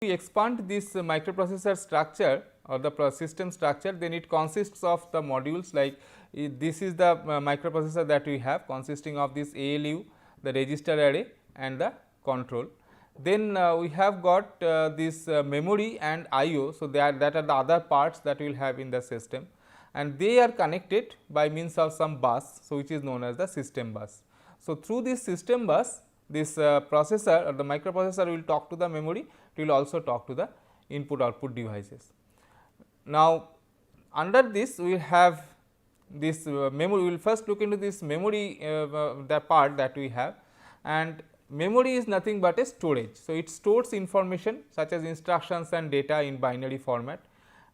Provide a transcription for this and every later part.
we expand this microprocessor structure or the system structure, then it consists of the modules like this is the microprocessor that we have consisting of this ALU, the register array and the control. Then we have got this memory and IO. So, that are the other parts that we will have in the system, and they are connected by means of some bus. So, which is known as the system bus. So, through this system bus, this processor or the microprocessor will talk to the memory, it will also talk to the input output devices. Now, under this we will have this memory. We will first look into this memory, the part that we have, and memory is nothing but a storage. So, it stores information such as instructions and data in binary format,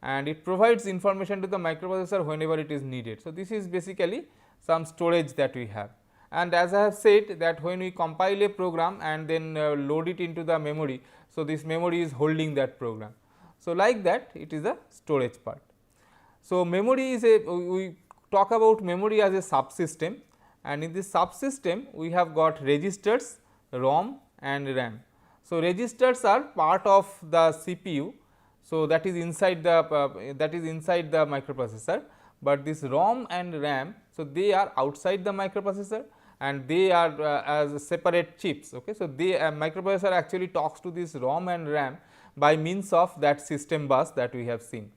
and it provides information to the microprocessor whenever it is needed. So, this is basically some storage that we have, and as I have said that when we compile a program and then load it into the memory. So, this memory is holding that program. So, like that it is a storage part. So, memory is we talk about memory as a subsystem, and in this subsystem we have got registers, ROM and RAM. So, registers are part of the CPU. So, that is inside the microprocessor, but this ROM and RAM, so they are outside the microprocessor and they are as separate chips. Okay. So, they microprocessor actually talks to this ROM and RAM by means of that system bus that we have seen.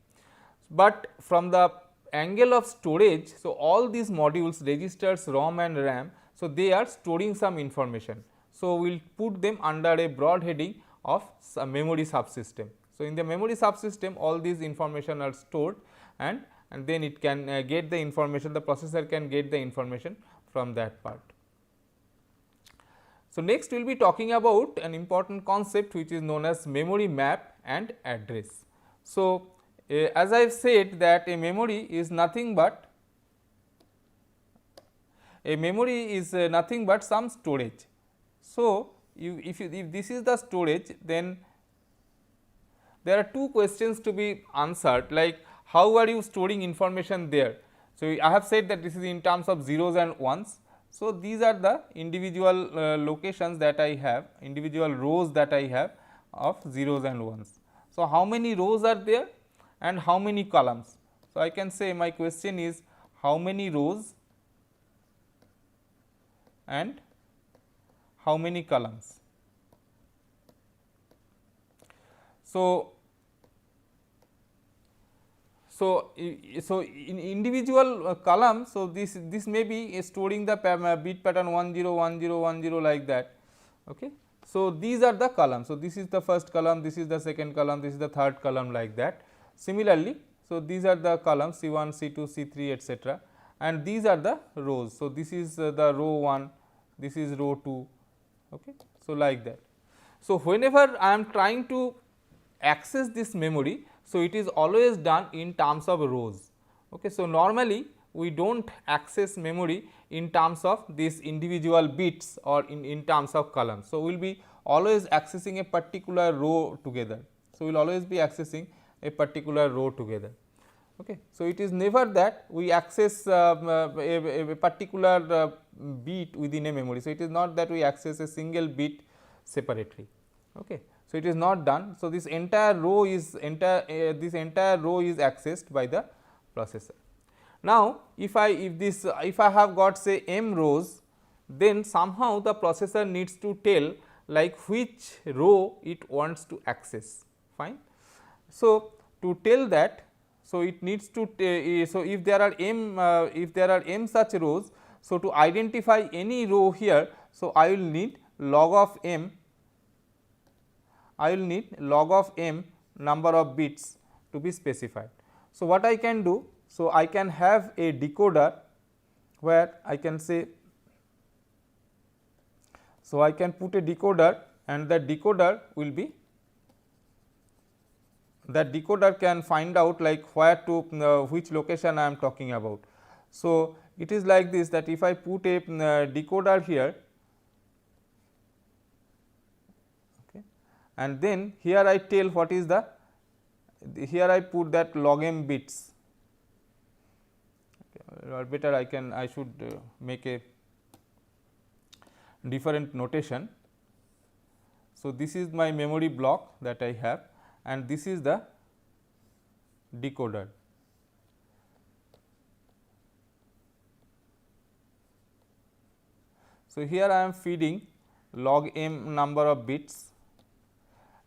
But from the angle of storage, so all these modules, registers, ROM and RAM, so they are storing some information. So, we will put them under a broad heading of memory subsystem. So, in the memory subsystem all these information are stored, and then it can get the information, the processor can get the information from that part. So, next we will be talking about an important concept which is known as memory map and address. So, as I have said that a memory is nothing but some storage. So, if this is the storage, then there are two questions to be answered, like how are you storing information there. So, I have said that this is in terms of zeros and ones. So, these are the individual locations that I have, individual rows that I have of zeros and ones. So, how many rows are there and how many columns? So, I can say my question is how many rows and how many columns. So, in individual column, so this may be storing the bit pattern 10 10 10 like that. Okay. So, these are the columns. So, this is the first column, this is the second column, this is the third column like that. Similarly, so these are the columns C1, C2, C3 etc., and these are the rows. So, this is the row 1, this is row 2. Okay. So, like that. So, whenever I am trying to access this memory, so it is always done in terms of rows. Okay. So, normally we do not access memory in terms of these individual bits or in terms of columns. So, we will be always accessing a particular row together. So, we will always be accessing a particular row together. Okay. So, it is never that we access a particular bit within a memory. So, it is not that we access a single bit separately. Okay. So, it is not done. So, this entire row is accessed by the processor. Now, if I have got say m rows, then somehow the processor needs to tell like which row it wants to access. Fine. So, to tell that, so it needs to so if there are m such rows, so to identify any row here, so I will need log of m. I will need log of m number of bits to be specified. So, what I can do? So, I can have a decoder where I can say, so I can put a decoder, and the decoder will be, that decoder can find out like where to which location I am talking about. So, it is like this, that if I put a decoder here, okay, and then here I tell what is the, here I put that log m bits, okay, or better I should make a different notation. So, this is my memory block that I have and this is the decoder. So, here I am feeding log m number of bits.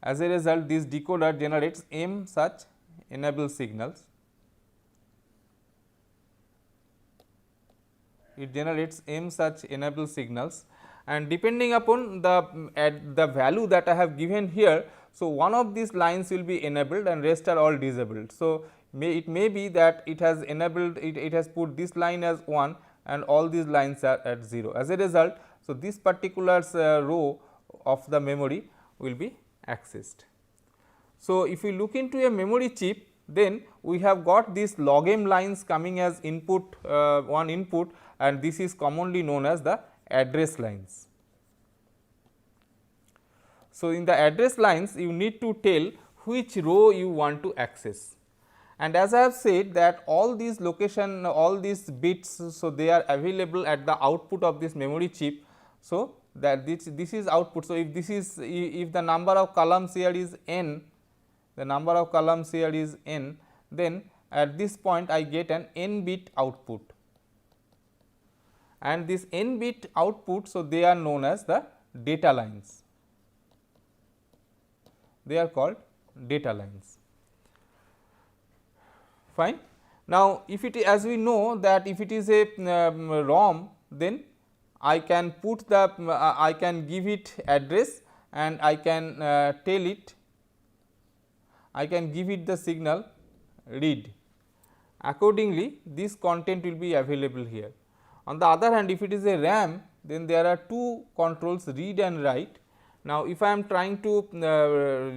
As a result, this decoder generates m such enable signals. It generates m such enable signals, and depending upon the value that I have given here. So, one of these lines will be enabled and rest are all disabled. So, it may be that it has enabled it has put this line as 1 and all these lines are at 0. As a result, so this particular row of the memory will be accessed. So, if we look into a memory chip, then we have got these log m lines coming as input, one input, and this is commonly known as the address lines. So, in the address lines you need to tell which row you want to access, and as I have said that all these location, all these bits, so they are available at the output of this memory chip. So, that this is output. So, if this is if the number of columns here is n, the number of columns here is n, then at this point I get an n bit output, and this n bit output. So, they are known as the data lines, they are called data lines. Fine. Now, if it as we know that if it is a ROM, then I can put the I can give it address and I can tell it, I can give it the signal read. Accordingly, this content will be available here. On the other hand, if it is a RAM, then there are two controls, read and write. Now, if I am trying to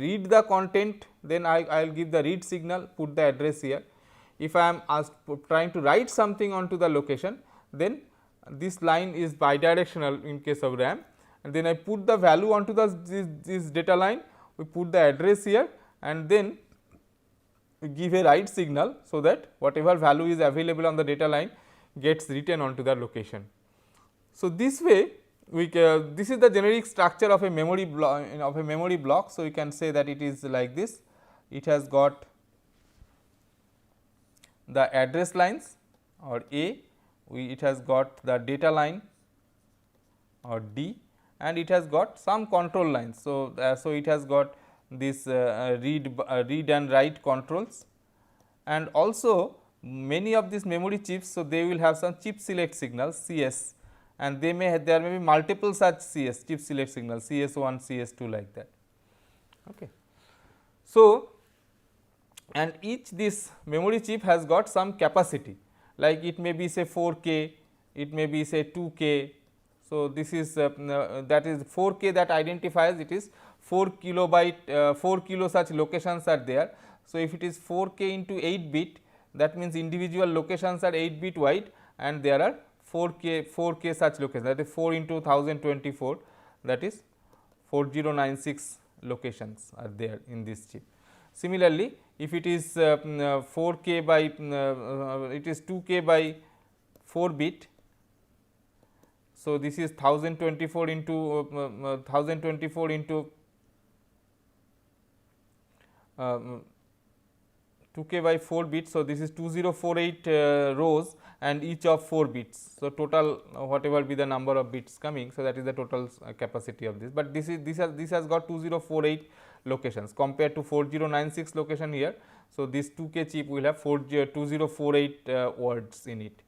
read the content, then I will give the read signal, put the address here. If I am trying to write something onto the location, then this line is bidirectional in case of RAM, and then I put the value onto this data line, we put the address here and then we give a write signal, so that whatever value is available on the data line gets written onto the location. So, this way we this is the generic structure of a memory block. So, we can say that it is like this. It has got the address lines or A, it has got the data line or D, and it has got some control lines. So, so it has got this read and write controls, and also many of these memory chips. So, they will have some chip select signals CS, and there may be multiple such CS chip select signals, CS1, CS2 like that. Okay. So, and each this memory chip has got some capacity, like it may be say 4K, it may be say 2K. So, this is that is 4K, that identifies it is 4 kilobyte 4 kilo such locations are there. So, if it is 4K into 8 bit, that means individual locations are 8 bit wide and there are 4K such locations, that is 4 into 1024, that is 4096 locations are there in this chip. Similarly, if it is 4K by it is 2K by 4 bit. So, this is 1024 into 1024 into 2K by 4 bits. So, this is 2048 rows and each of 4 bits. So, total whatever be the number of bits coming. So, that is the total capacity of this, but this has got 2048 locations compared to 4096 location here. So, this 2K chip will have 2048 words in it.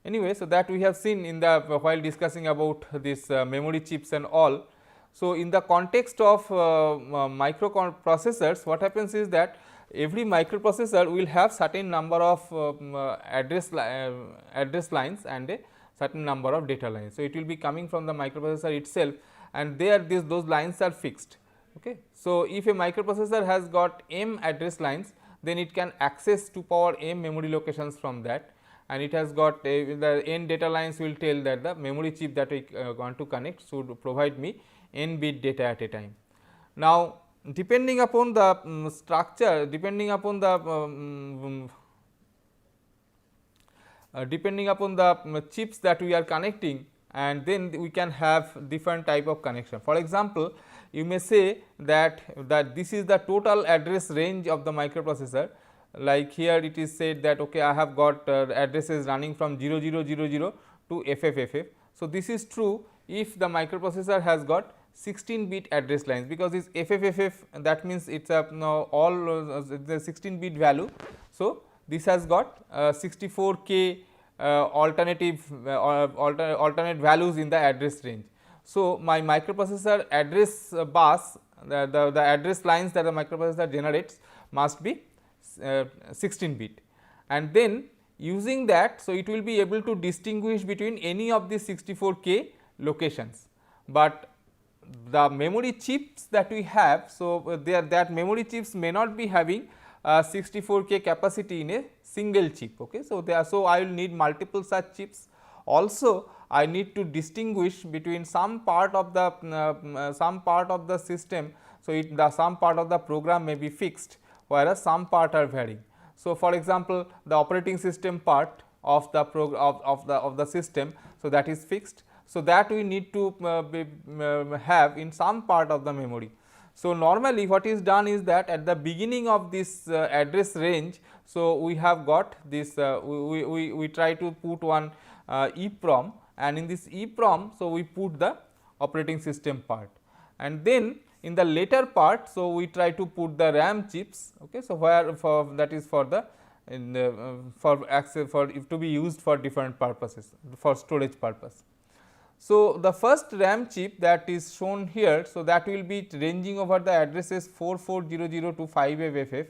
Anyway, so that we have seen in the while discussing about this memory chips and all. So, in the context of microprocessors, what happens is that every microprocessor will have certain number of address lines and a certain number of data lines. So, it will be coming from the microprocessor itself, and there those lines are fixed. Okay. So, if a microprocessor has got m address lines, then it can access to power m memory locations from that, and it has got the n data lines will tell that the memory chip that we want to connect should provide me n bit data at a time. Now, depending upon the structure, depending upon the chips that we are connecting, and then we can have different type of connection. For example, you may say that this is the total address range of the microprocessor. Like here it is said that okay, I have got addresses running from 0000 to FFFF. So, this is true if the microprocessor has got 16 bit address lines, because this FFFF, that means it is a all the 16 bit value. So, this has got 64K alternate values in the address range. So, my microprocessor address bus, the address lines that the microprocessor generates must be 16 bit, and then using that, so it will be able to distinguish between any of these 64K locations. But the memory chips that we have, so that memory chips may not be having 64K capacity in a single chip. Okay. So, so I will need multiple such chips. Also, I need to distinguish between some part of the system. So, some part of the program may be fixed, whereas some part are varying. So, for example, the operating system part of the system, so that is fixed. So, that we need to have in some part of the memory. So, normally what is done is that at the beginning of this address range, so we have got this we try to put one EEPROM, and in this EEPROM, so we put the operating system part, and then in the later part, so we try to put the RAM chips. Okay. So, where for that is for the for access for to be used for different purposes, for storage purpose. So, the first RAM chip that is shown here, so that will be ranging over the addresses 4400 to 5FFF,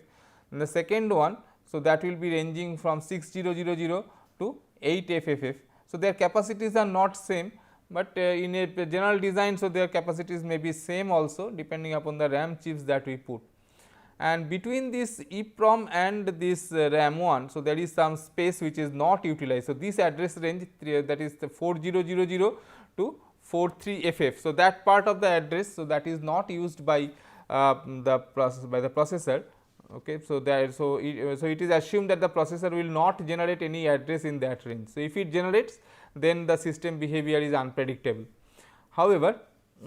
and the second one, so that will be ranging from 6000 to 8FFF. So, their capacities are not same, but in a general design, so their capacities may be same also depending upon the RAM chips that we put. And between this EEPROM and this RAM 1, so there is some space which is not utilized. So, this address range that is the 4000 to 43FF. So, that part of the address, so that is not used by the processor. Okay. So, it is assumed that the processor will not generate any address in that range. So, if it generates, then the system behavior is unpredictable. However,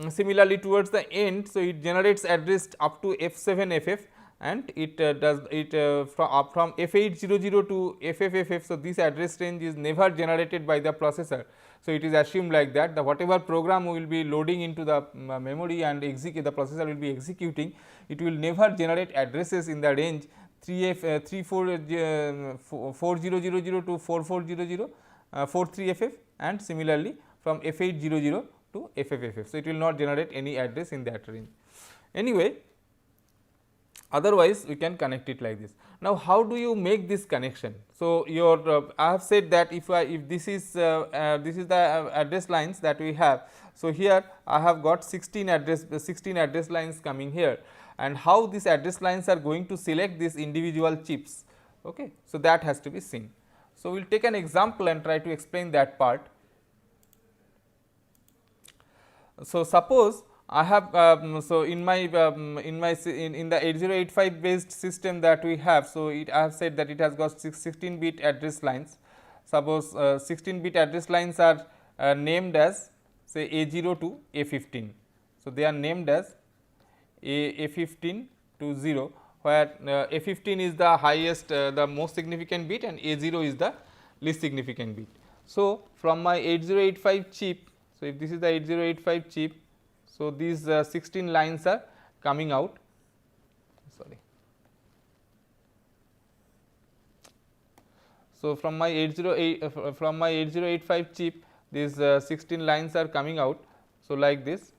similarly towards the end, so it generates address up to F7FF, and it does it from F800 to FFFF. So, this address range is never generated by the processor. So, it is assumed like that the whatever program will be loading into the memory and the processor will be executing, it will never generate addresses in the range 4000 to 4400 43FF, and similarly from F800 to FFFF. So, it will not generate any address in that range. Anyway, otherwise we can connect it like this. Now, how do you make this connection? So, your I have said that if this is the address lines that we have. So, here I have got 16 address lines coming here, and how these address lines are going to select these individual chips. Okay. So, that has to be seen. So, we will take an example and try to explain that part. So, suppose I have so in my in the 8085 based system that we have. So, I have said that it has got 16 bit address lines. Suppose 16 bit address lines are named as say A0 to A15. So, they are named as A15 to 0, where A15 is the highest the most significant bit and A0 is the least significant bit. So, from my 8085 chip, so if this is the 8085 chip, so these 16 lines are coming out. Sorry. So, from my 8085 chip, these 16 lines are coming out. So, like this.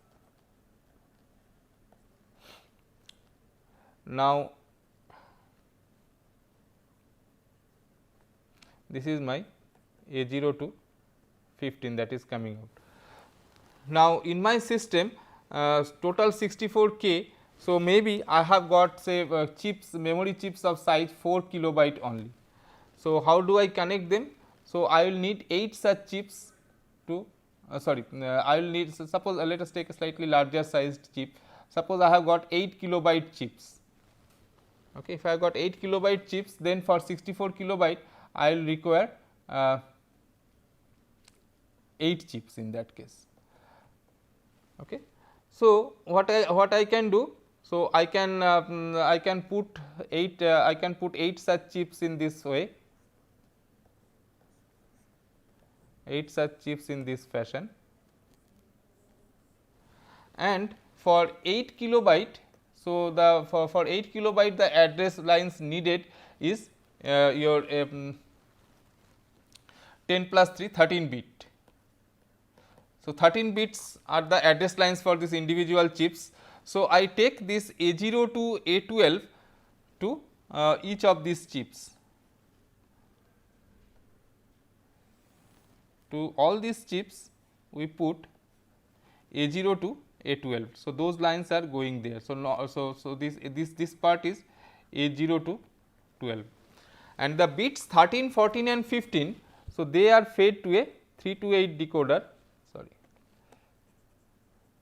Now, this is my A0 to 15 that is coming out. Now, in my system total 64K. So, maybe I have got say chips, memory chips of size 4 kilobyte only. So, how do I connect them? So, I will need 8 such chips to I will need, so suppose let us take a slightly larger sized chip. Suppose I have got 8 kilobyte chips. Okay. If I have got 8 kilobyte chips, then for 64 kilobyte I will require 8 chips in that case. Okay. So, what I can do? So, I can put 8 such chips in this way, 8 such chips in this fashion, and for 8 kilobyte. So, the for 8 kilobyte the address lines needed is your 10 plus 3 13 bit. So, 13 bits are the address lines for this individual chips. So, I take this A0 to A12 to each of these chips. To all these chips we put A0 to A12. So, those lines are going there. So, this part is A0 to 12, and the bits 13, 14 and 15. So, they are fed to a 3 to 8 decoder.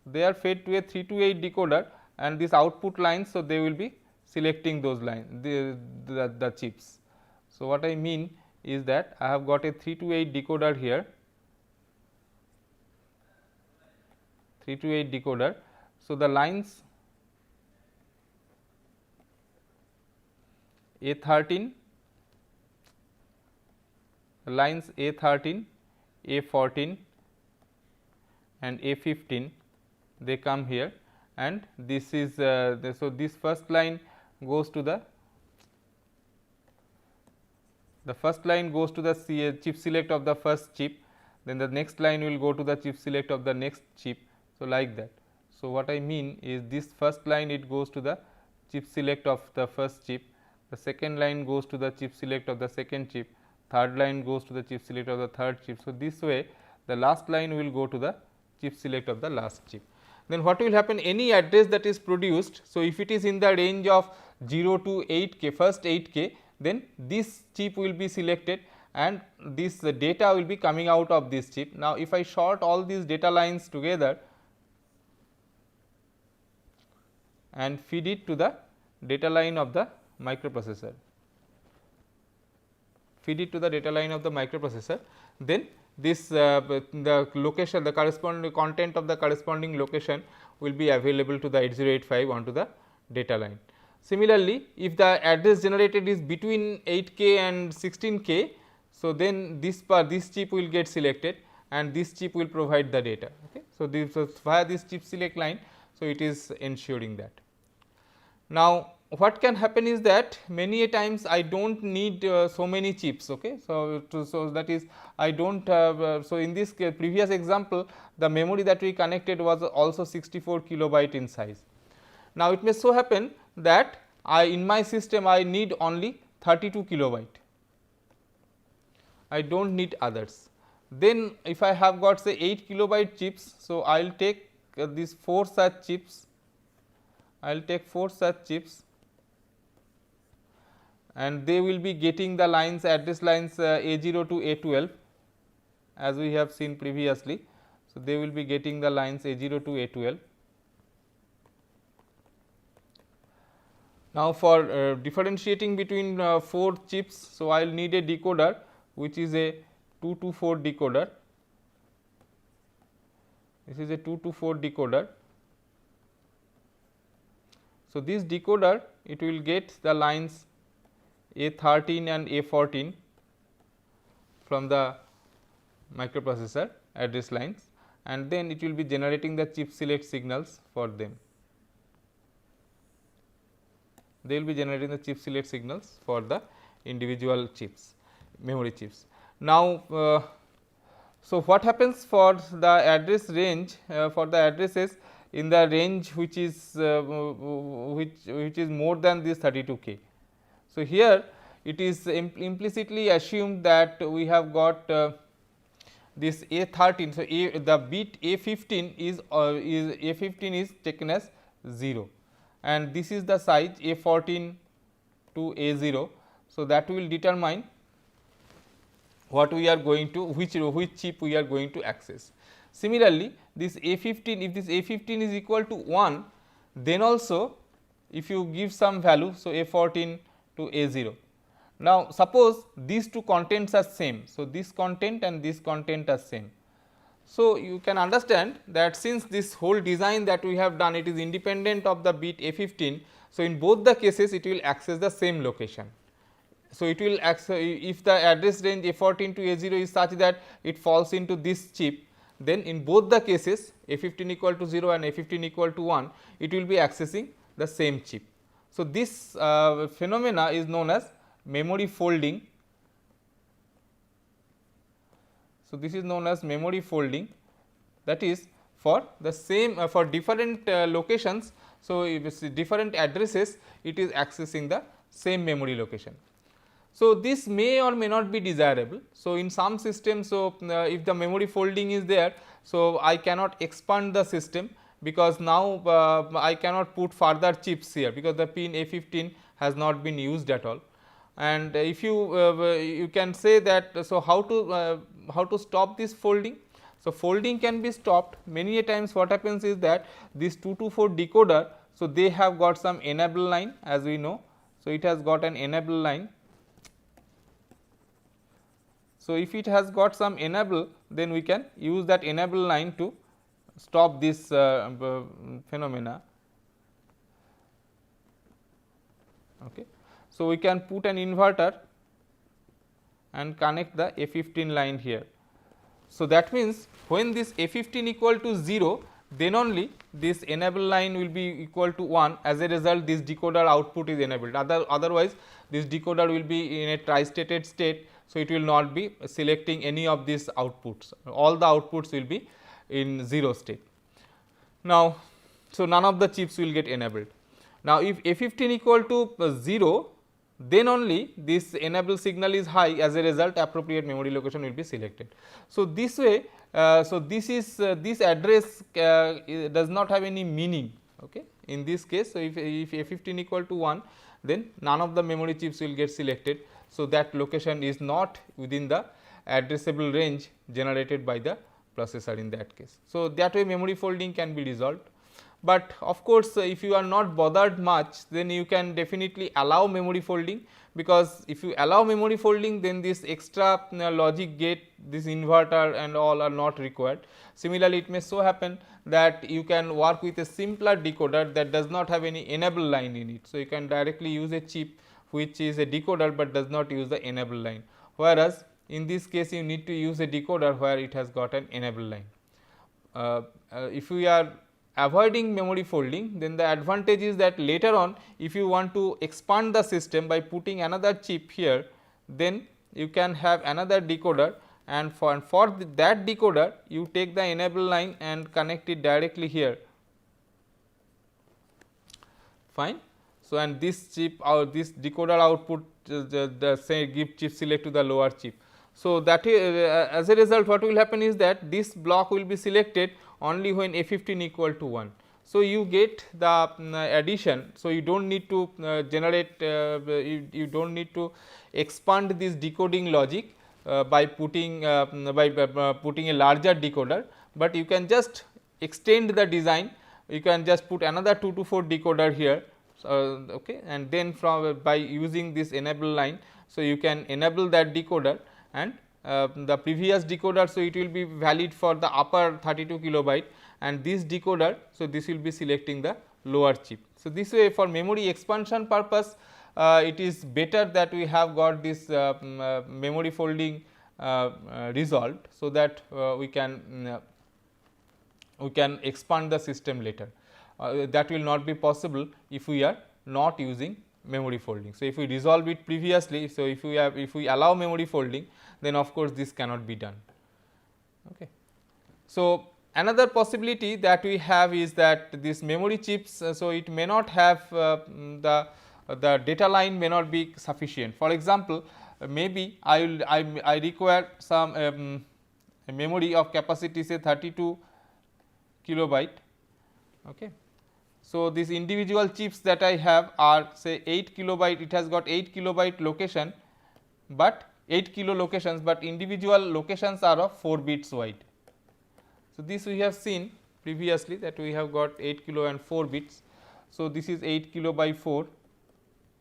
They are fed to a 3 to 8 decoder, and this output lines. So, they will be selecting those lines, the chips. So, what I mean is that I have got a 3 to 8 decoder here, 3 to 8 decoder. So, the lines A13, lines A13, A14 and A15, they come here, and this is so this first line goes to the first line goes to the chip select of the first chip, then the next line will go to the chip select of the next chip. So, like that. So, what I mean is this first line it goes to the chip select of the first chip, the second line goes to the chip select of the second chip, third line goes to the chip select of the third chip. So, this way the last line will go to the chip select of the last chip. Then what will happen, any address that is produced. So, if it is in the range of 0 to 8k, first 8k, then this chip will be selected and this data will be coming out of this chip. Now, if I sort all these data lines together and feed it to the data line of the microprocessor, then this the location, the corresponding content of the corresponding location will be available to the 8085 onto the data line. Similarly, if the address generated is between 8k and 16k, so then this chip will get selected and this chip will provide the data. Okay. So, via this chip select line, so it is ensuring that. Now, what can happen is that many a times I do not need so many chips. Okay. So, that is I do not so in this previous example, the memory that we connected was also 64 kilobyte in size. Now, it may so happen that in my system I need only 32 kilobyte, I do not need others. Then if I have got say 8 kilobyte chips, so I will take these 4 such chips, and they will be getting the lines, address lines A0 to A12 as we have seen previously. So, they will be getting the lines A0 to A12. Now, for differentiating between 4 chips, so I will need a decoder which is a 2 to 4 decoder. This is a 2 to 4 decoder. So, this decoder it will get the lines A13 and A14 from the microprocessor address lines, and then it will be generating the chip select signals for them. They will be generating the chip select signals for the individual chips, memory chips. Now, so what happens for the address range, for the addresses in the range which is more than this 32k. So, here it is implicitly assumed that we have got this A13. So, the bit A15 is taken as 0, and this is the size A14 to A0. So, that will determine what we are going to, which chip we are going to access. Similarly, this A15, if this A15 is equal to 1, then also if you give some value, so A14 to A0. Now, suppose these two contents are same. So, this content and this content are same. So, you can understand that since this whole design that we have done, it is independent of the bit A15. So, in both the cases it will access the same location. So, it will access, if the address range A14 to A0 is such that it falls into this chip, then in both the cases A15 equal to 0 and A15 equal to 1, it will be accessing the same chip. So, this phenomena is known as memory folding. So, this is known as memory folding, that is for the same for different locations. So, if it is different addresses, it is accessing the same memory location. So, this may or may not be desirable. So, in some systems, so if the memory folding is there, so I cannot expand the system, because now I cannot put further chips here, because the pin A15 has not been used at all. And if you can say that, so how to stop this folding? So, folding can be stopped. Many a times what happens is that this 224 decoder, so they have got some enable line, as we know. So, it has got an enable line. So, if it has got some enable, then we can use that enable line to stop this phenomena. Okay. So, we can put an inverter and connect the A15 line here. So, that means when this A15 equal to 0, then only this enable line will be equal to 1. As a result, this decoder output is enabled. Otherwise, this decoder will be in a tri-stated state. So, it will not be selecting any of these outputs, all the outputs will be in 0 state. Now, so none of the chips will get enabled. Now, if A15 equal to 0, then only this enable signal is high, as a result appropriate memory location will be selected. So, this way, so this is this address does not have any meaning, okay, in this case. So, if A15 equal to 1, then none of the memory chips will get selected. So, that location is not within the addressable range generated by the processor in that case. So, that way memory folding can be resolved. But of course, if you are not bothered much, then you can definitely allow memory folding, because if you allow memory folding, then this extra logic gate, this inverter and all are not required. Similarly, it may so happen that you can work with a simpler decoder that does not have any enable line in it. So, you can directly use a chip which is a decoder, but does not use the enable line, whereas in this case you need to use a decoder where it has got an enable line. If we are avoiding memory folding, then the advantage is that later on, if you want to expand the system by putting another chip here, then you can have another decoder, and for that decoder you take the enable line and connect it directly here, fine. So, and this chip or this decoder output the say give chip select to the lower chip. So, that is as a result what will happen is that this block will be selected only when A15 equal to 1. So, you get the addition. So, you do not need to generate you do not need to expand this decoding logic by putting putting a larger decoder, but you can just extend the design. You can just put another 2 to 4 decoder here, okay, and then from by using this enable line. So, you can enable that decoder, and the previous decoder, so it will be valid for the upper 32 kilobyte, and this decoder, so this will be selecting the lower chip. So, this way for memory expansion purpose, it is better that we have got this memory folding resolved, so that we can expand the system later. That will not be possible if we are not using memory folding. So, if we resolve it previously, so if we allow memory folding, then of course, this cannot be done. Okay. So, another possibility that we have is that this memory chips, so it may not have the data line may not be sufficient. For example, maybe I require some a memory of capacity say 32 kilobyte. Okay. So, these individual chips that I have are say 8 kilobyte, it has got 8 kilobyte location, but 8 kilo locations, but individual locations are of 4 bits wide. So, this we have seen previously that we have got 8 kilo and 4 bits. So, this is 8 kilo by 4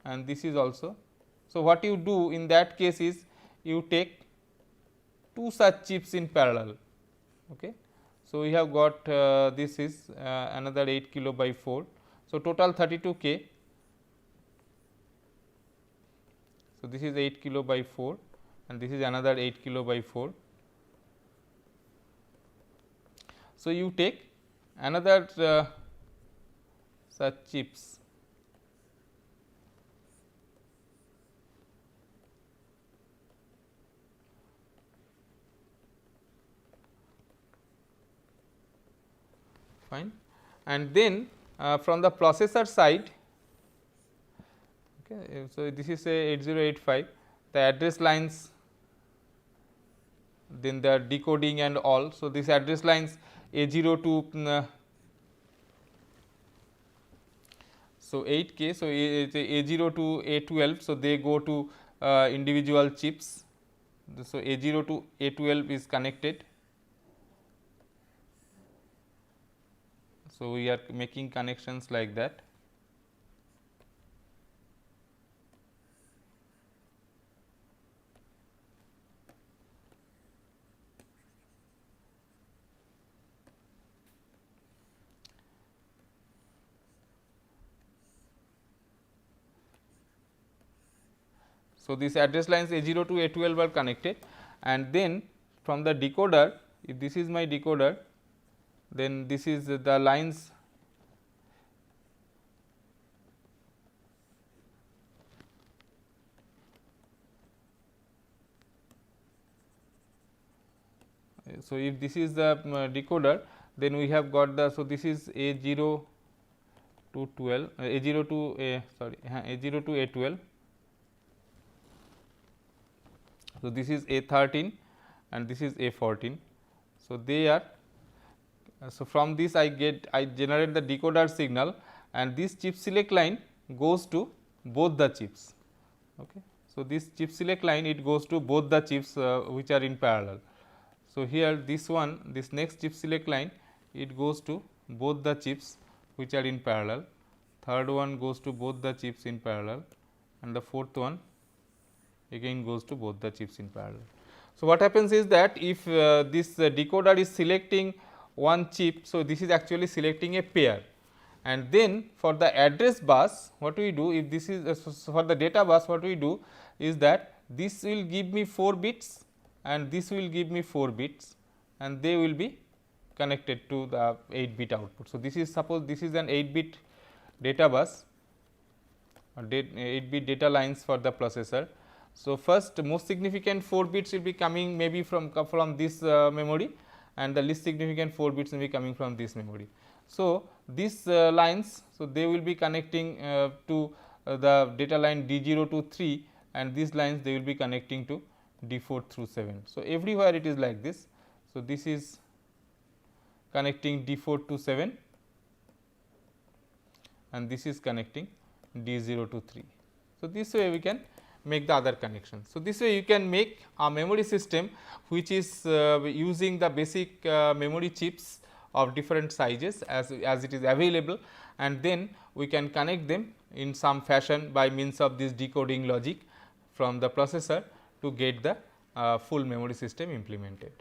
and this is also. So, what you do in that case is you take 2 such chips in parallel. Okay. So, we have got this is another 8 kilo by 4. So, total 32 K. So, this is 8 kilo by 4 and this is another 8 kilo by 4. So, you take another such chips, fine, and then from the processor side, okay, so this is a 8085, the address lines, then the decoding and all. So, this address lines A0 to so 8 K. So, A0 to A12. So, they go to individual chips. So, A0 to A12 is connected. So, we are making connections like that. So, these address lines A0 to A12 are connected, and then from the decoder, if this is my decoder, then this is the lines so if this is the decoder, then we have got the, so this is A0 to 12, A0 to A0 to A12. So, this is A13 and this is A14. So, they are, so from this I generate the decoder signal, and this chip select line goes to both the chips. Okay. So, this chip select line, it goes to both the chips which are in parallel. So, here this one, this next chip select line, it goes to both the chips which are in parallel, third one goes to both the chips in parallel, and the fourth one again goes to both the chips in parallel. So, what happens is that if this decoder is selecting one chip, so this is actually selecting a pair, and then for the address bus, what we do, if this is for the data bus, what we do is that this will give me 4 bits and this will give me 4 bits, and they will be connected to the 8 bit output. So, this is, suppose this is an 8 bit data bus or 8 bit data lines for the processor. So, first most significant 4 bits will be coming maybe from this memory, and the least significant 4 bits will be coming from this memory. So, these lines, so they will be connecting to the data line D0 to 3, and these lines they will be connecting to D4 through 7. So, everywhere it is like this. So, this is connecting D4 to 7 and this is connecting D0 to 3. So, this way we can make the other connections. So, this way you can make a memory system which is using the basic memory chips of different sizes as it is available, and then we can connect them in some fashion by means of this decoding logic from the processor to get the full memory system implemented.